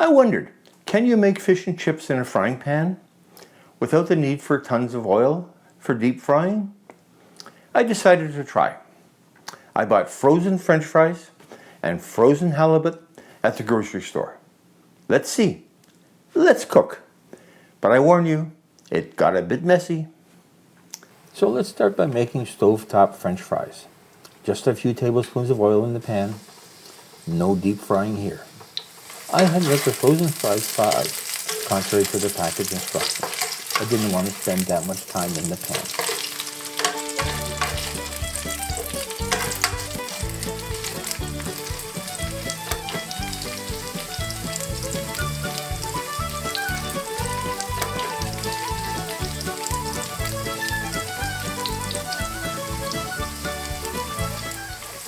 I wondered, can you make fish and chips in a frying pan without the need for tons of oil for deep frying? I decided to try. I bought frozen French fries and frozen halibut at the grocery store. Let's see. Let's cook. But I warn you, it got a bit messy. So let's start by making stovetop French fries. Just a few tablespoons of oil in the pan. No deep frying here. I had let the frozen fries fry, contrary to the package instructions. I didn't want to spend that much time in the pan.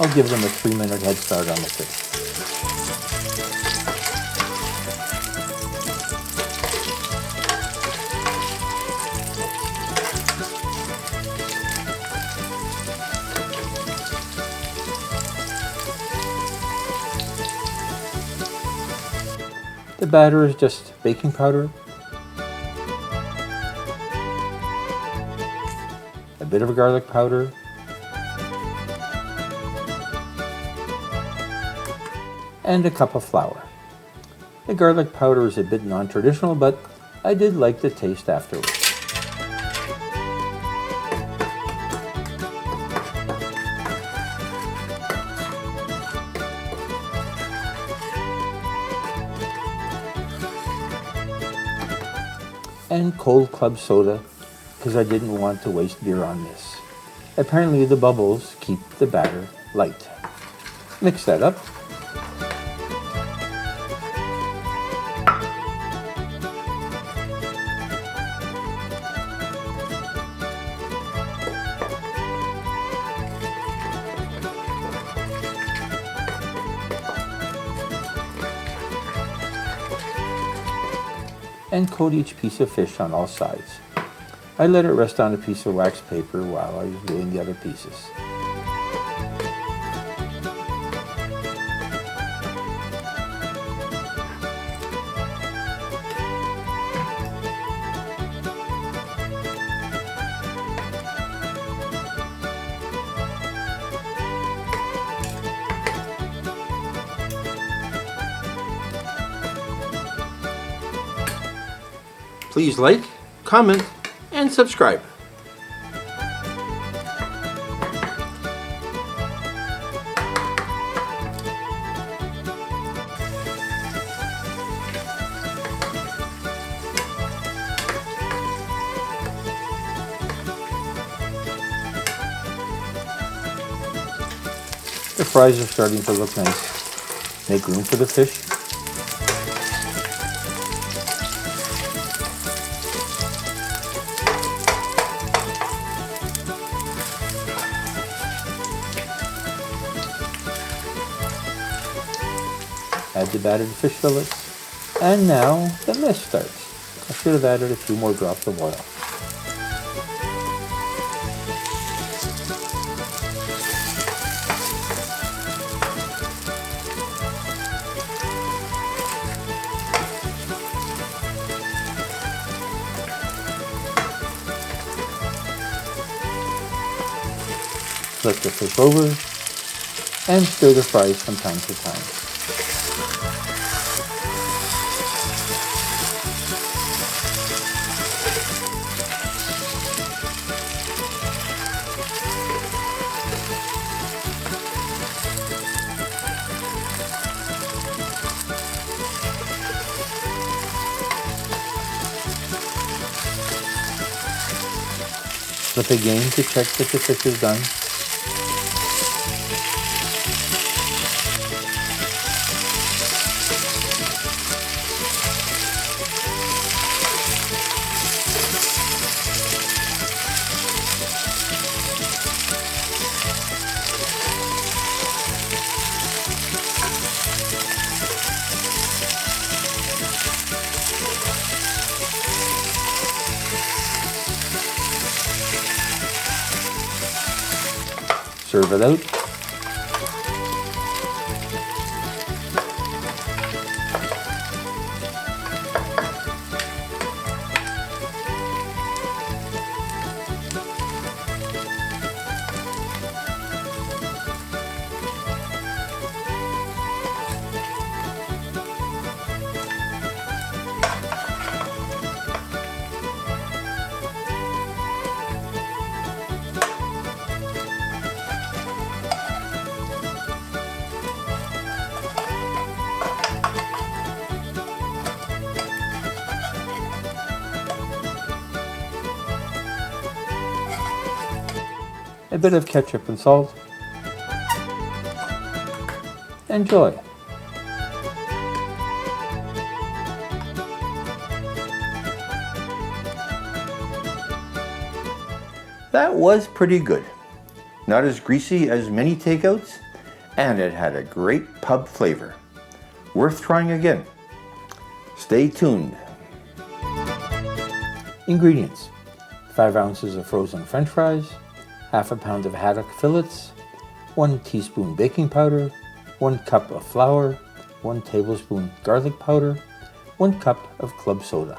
I'll give them a 3-minute head start on the fish. The batter is just baking powder, a bit of garlic powder, and a cup of flour. The garlic powder is a bit non-traditional, but I did like the taste afterwards. And cold club soda, because I didn't want to waste beer on this. Apparently the bubbles keep the batter light. Mix that up. And coat each piece of fish on all sides. I let it rest on a piece of wax paper while I was doing the other pieces. Please like, comment, and subscribe. The fries are starting to look nice. Make room for the fish. Add the battered fish fillets, and now the mess starts. I should have added a few more drops of oil. Flip the fish over and stir the fries from time to time. Flip again to check that the fish is done. Serve it out. a bit of ketchup and salt. Enjoy. That was pretty good. Not as greasy as many takeouts, and it had a great pub flavor. Worth trying again. Stay tuned. Ingredients: 5 ounces of frozen French fries, half a pound of haddock fillets, 1 teaspoon baking powder, 1 cup of flour, 1 tablespoon garlic powder, 1 cup of club soda.